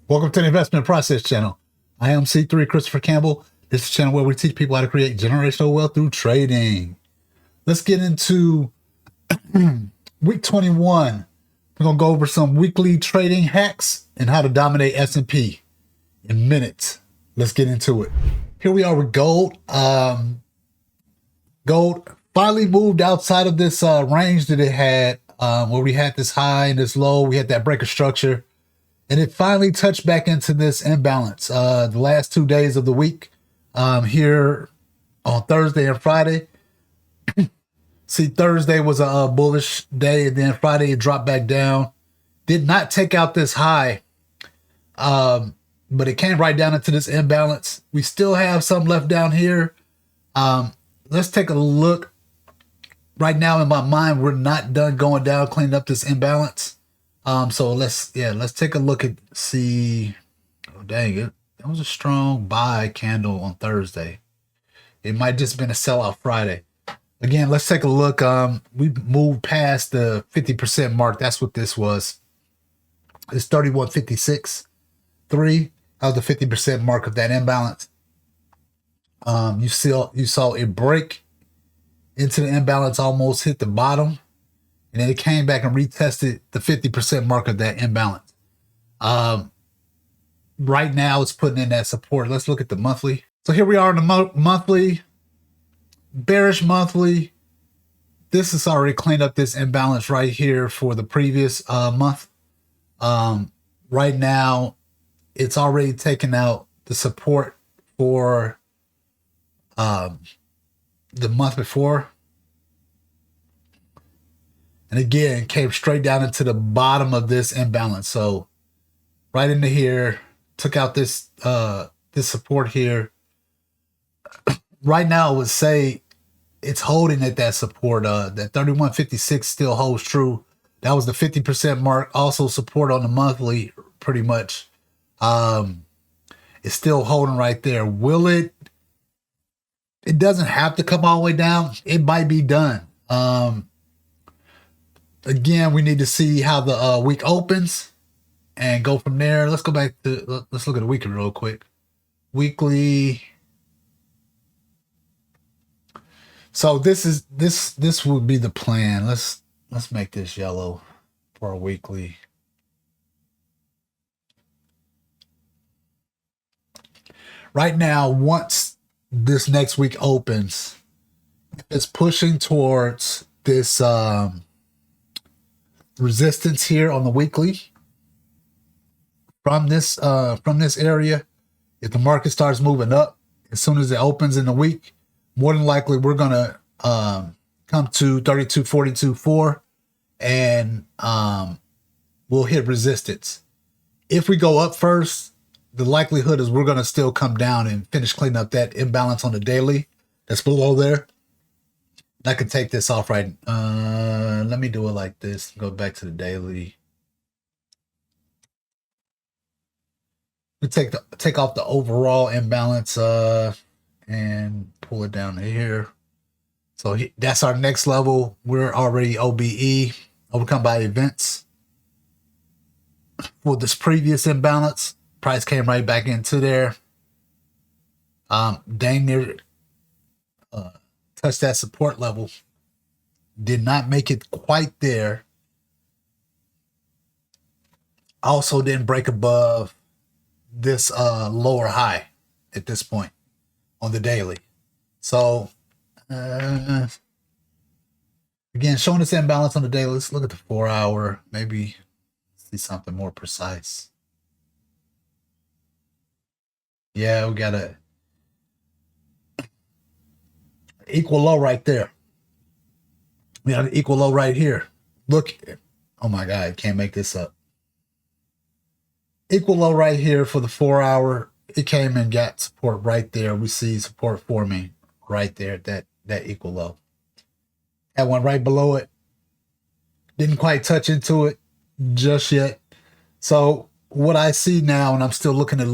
Welcome to the Investment Process Channel. I am C3 Christopher Campbell. This is a channel where we teach people how to create generational wealth through trading. Let's get into week 21. We're going to go over some weekly trading hacks and how to dominate S&P in minutes. Let's get into it. Here we are with gold. Gold finally moved outside of this range that it had, where we had this high and this low. We had that breaker structure. And it finally touched back into this imbalance the last 2 days of the week, here on Thursday and Friday. See, Thursday was a bullish day, and then Friday it dropped back down. Did not take out this high, but it came right down into this imbalance. We still have some left down here. Let's take a look. Right now in my mind, we're not done going down, cleaning up this imbalance. So let's take a look at, see, oh dang it. That was a strong buy candle on Thursday. It might just been a sellout Friday. Again, let's take a look. We moved past the 50% mark. That's what this was. It's 31.56.3. That was the 50% mark of that imbalance. You saw it break into the imbalance, almost hit the bottom. And then it came back and retested the 50% mark of that imbalance. Right now, it's putting in that support. Let's look at the monthly. So here we are in the monthly, bearish monthly. This has already cleaned up this imbalance right here for the previous month. Right now, it's already taken out the support for the month before. And again, came straight down into the bottom of this imbalance. So right into here, took out this this support here. Right now, I would say it's holding at that support. That 31.56 still holds true. That was the 50% mark. Also support on the monthly, pretty much. It's still holding right there. Will it? It doesn't have to come all the way down. It might be done. Again, we need to see how the week opens and go from there. Let's go back to, let's look at the weekly real quick. Weekly. So this would be the plan. Let's make this yellow for a weekly. Right now, once this next week opens, it's pushing towards this resistance here on the weekly from this area. If the market starts moving up as soon as it opens in the week, more than likely we're gonna come to 32.42.4 and we'll hit resistance. If we go up first, the likelihood is we're gonna still come down and finish cleaning up that imbalance on the daily that's below there. I could take this off right. Let me do it like this. Go back to the daily. We take off the overall imbalance and pull it down to here. So that's our next level. We're already OBE, overcome by events. For this previous imbalance, price came right back into there. Dang near touched that support level. Did not make it quite there. Also didn't break above this lower high at this point on the daily. So again, showing this imbalance on the daily. Let's look at the 4 hour, maybe see something more precise. Yeah, we got a equal low right there. We got an equal low right here. Look, oh my God, can't make this up. Equal low right here for the 4 hour. It came and got support right there. We see support forming right there, that equal low. That one right below it. Didn't quite touch into it just yet. So what I see now, and I'm still looking at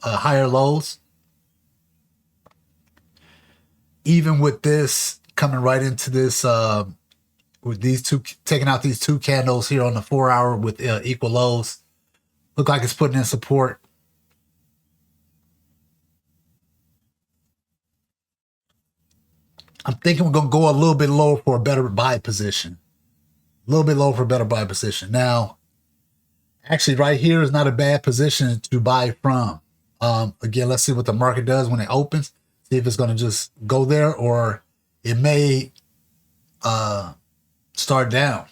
higher lows. Even with this coming right into this with these two, taking out these two candles here on the 4 hour with equal lows. Look like it's putting in support. I'm thinking we're going to go a little bit lower for a better buy position. A little bit lower for a better buy position. Now, actually, right here is not a bad position to buy from. Again, let's see what the market does when it opens. See if it's going to just go there, or it may start down.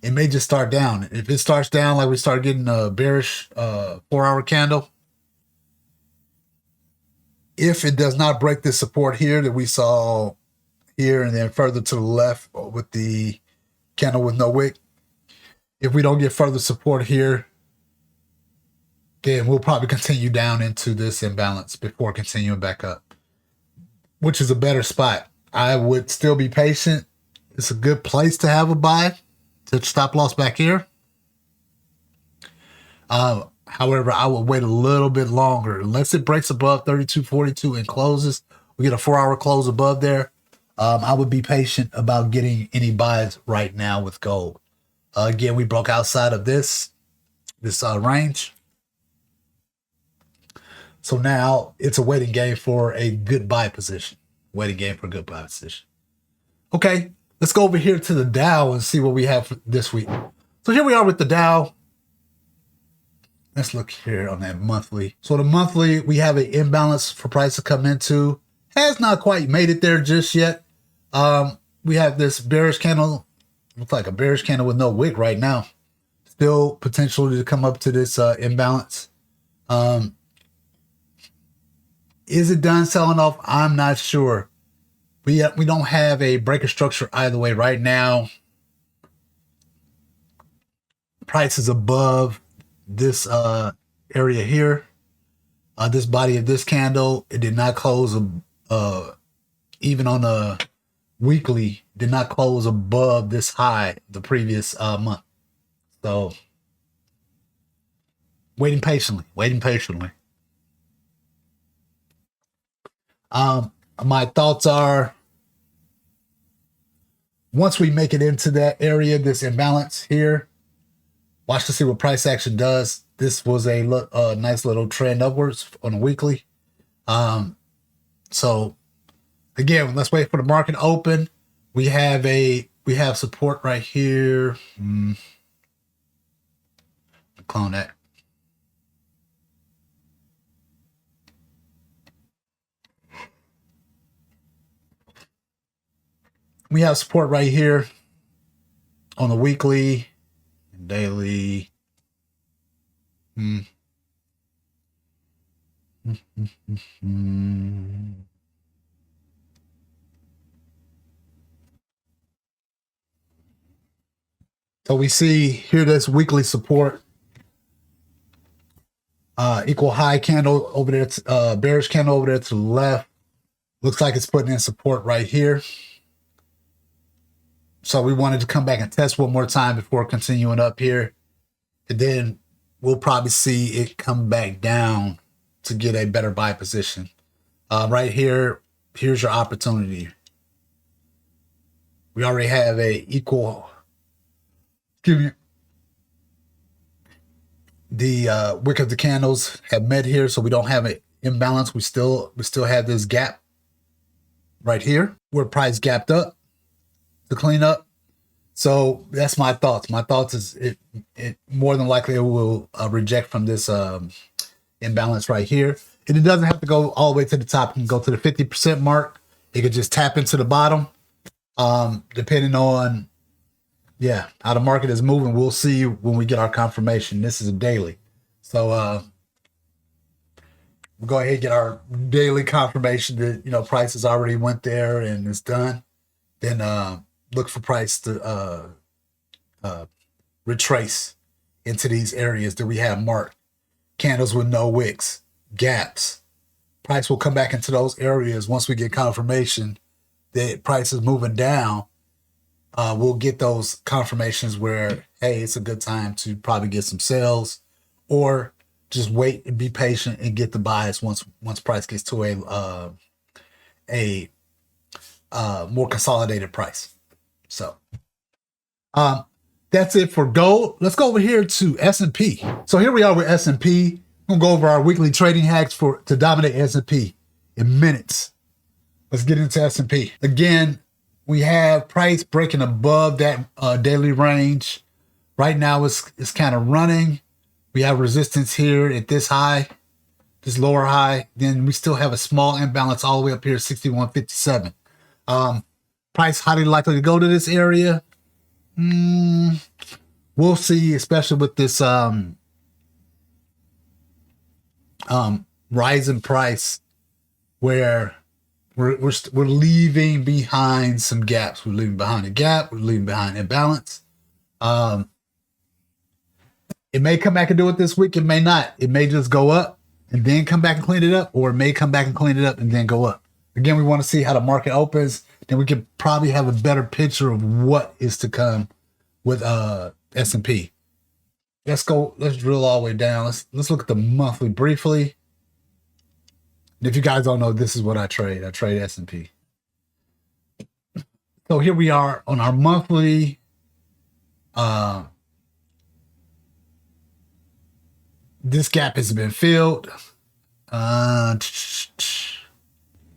It may just start down. If it starts down, like we start getting a bearish 4 hour candle, if it does not break this support here that we saw here and then further to the left with the candle with no wick, if we don't get further support here, then we'll probably continue down into this imbalance before continuing back up, which is a better spot. I would still be patient. It's a good place to have a buy, to stop loss back here. However, I would wait a little bit longer. Unless it breaks above 32.42 and closes, we get a 4 hour close above there. I would be patient about getting any buys right now with gold. Again, we broke outside of this range. So now it's a waiting game for a good buy position. Waiting game for a good buy position. Okay, let's go over here to the Dow and see what we have for this week. So here we are with the Dow. Let's look here on that monthly. So the monthly, we have an imbalance for price to come into. Has not quite made it there just yet. We have this bearish candle. Looks like a bearish candle with no wick right now. Still potential to come up to this imbalance. Is it done selling off? I'm not sure. We don't have a breaker structure either way right now. Price is above this area here. This body of this candle, it did not close even on a weekly, did not close above this high the previous month. So waiting patiently. My thoughts are, once we make it into that area, this imbalance here, watch to see what price action does. This was a nice little trend upwards on a weekly. So again, let's wait for the market to open. We have support right here. Clone that. We have support right here on the weekly and daily. So we see here this weekly support, equal high candle over there, bearish candle over there to the left. Looks like it's putting in support right here. So we wanted to come back and test one more time before continuing up here. And then we'll probably see it come back down to get a better buy position. Right here, here's your opportunity. We already have a equal, the wick of the candles have met here, so we don't have an imbalance. We still have this gap right here where price gapped up to clean up. So that's my thoughts. My thoughts is it more than likely it will reject from this imbalance right here. And it doesn't have to go all the way to the top. It can go to the 50% mark. It could just tap into the bottom, depending on how the market is moving. We'll see when we get our confirmation. This is a daily, so we'll go ahead and get our daily confirmation that prices already went there and it's done. Then look for price to retrace into these areas that we have marked. Candles with no wicks, gaps. Price will come back into those areas once we get confirmation that price is moving down. We'll get those confirmations where, hey, it's a good time to probably get some sales, or just wait and be patient and get the buys once price gets to a more consolidated price. So that's it for gold. Let's go over here to S&P. So here we are with S&P. I'm gonna go over our weekly trading hacks to dominate S&P in minutes. Let's get into S&P. Again, we have price breaking above that daily range. Right now it's kind of running. We have resistance here at this high, this lower high. Then we still have a small imbalance all the way up here, 61.57. Price highly likely to go to this area. We'll see, especially with this rise in price, where we're leaving behind some gaps. We're leaving behind a gap. We're leaving behind imbalance. It may come back and do it this week. It may not. It may just go up and then come back and clean it up, or it may come back and clean it up and then go up. Again, we want to see how the market opens. Then we can probably have a better picture of what is to come with S&P. Let's drill all the way down. Let's look at the monthly briefly. And if you guys don't know, this is what I trade. I trade S&P. So here we are on our monthly. This gap has been filled.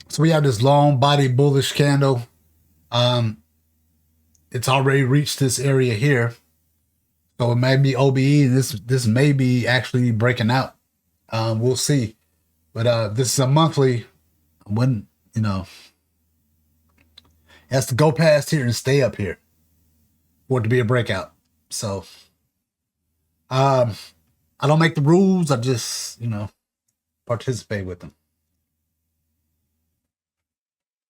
So we have this long body bullish candle. It's already reached this area here. So it may be OBE. This may be actually breaking out. We'll see. But this is a monthly. When, it has to go past here and stay up here for it to be a breakout. So I don't make the rules. I just, participate with them.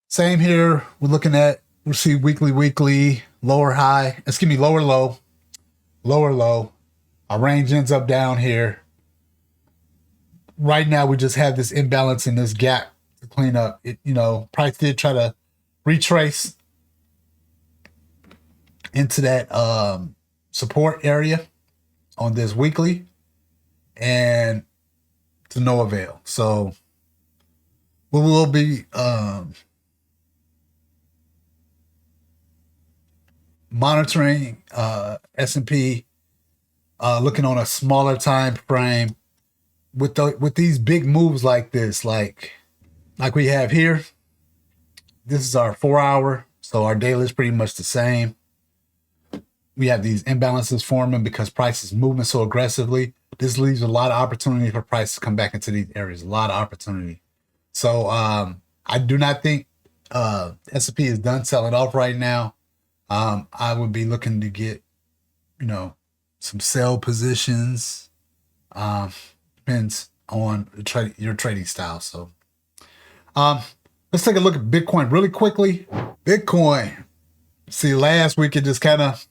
Same here. We'll see weekly, lower high. Lower low. Our range ends up down here. Right now, we just have this imbalance in this gap to clean up. Price did try to retrace into that support area on this weekly, and to no avail. So we will be monitoring S&P, looking on a smaller time frame with these big moves like this, like we have here. This is our 4 hour, so our daily is pretty much the same. We have these imbalances forming because price is moving so aggressively. This leaves a lot of opportunity for price to come back into these areas. A lot of opportunity. So I do not think S&P is done selling off right now. I would be looking to get, some sell positions. Depends on your trading style. So let's take a look at Bitcoin really quickly. Bitcoin. See, last week it just kind of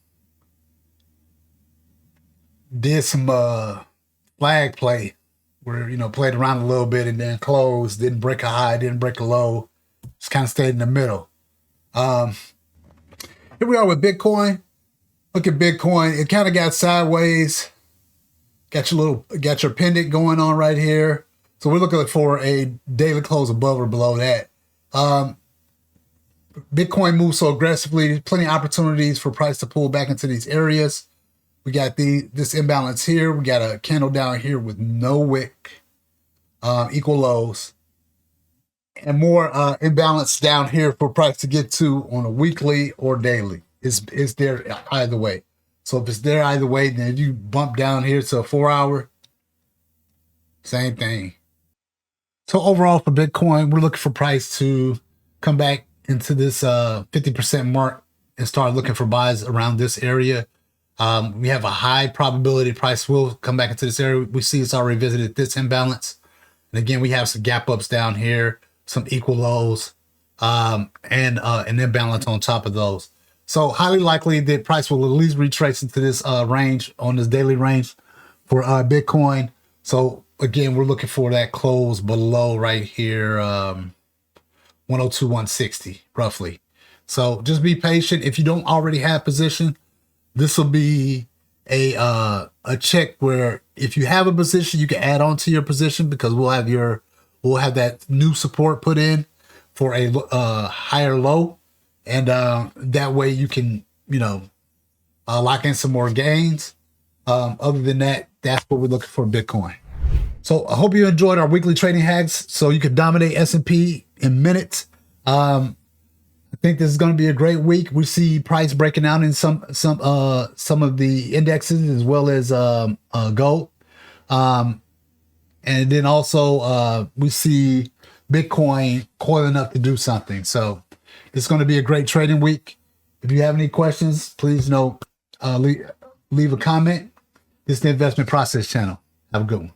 did some flag play where, played around a little bit and then closed, didn't break a high, didn't break a low, just kind of stayed in the middle. Here we are with Bitcoin. Look at Bitcoin. It kind of got sideways. Got your pendant going on right here. So we're looking for a daily close above or below that. Bitcoin moves so aggressively, plenty of opportunities for price to pull back into these areas. We got this imbalance here. We got a candle down here with no wick, equal lows, and more imbalance down here for price to get to on a weekly or daily. Is there either way. So if it's there either way, then you bump down here to a 4 hour, same thing. So overall for Bitcoin, we're looking for price to come back into this 50% mark and start looking for buys around this area. We have a high probability price will come back into this area. We see it's already visited this imbalance. And again, we have some gap ups down here, some equal lows, and an imbalance on top of those. So highly likely that price will at least retrace into this range, on this daily range for Bitcoin. So again, we're looking for that close below right here, 102, 160 roughly. So just be patient. If you don't already have position, this will be a check where if you have a position, you can add on to your position, because we'll have that new support put in for a higher low, and that way you can lock in some more gains. Other than that, that's what we're looking for in Bitcoin. So I hope you enjoyed our weekly trading hacks, so you could dominate S&P in minutes. I think this is going to be a great week. We see price breaking out in some of the indexes, as well as gold. And then also we see Bitcoin coiling up to do something. So it's going to be a great trading week. If you have any questions, please leave a comment. This is the Investment Process Channel. Have a good one.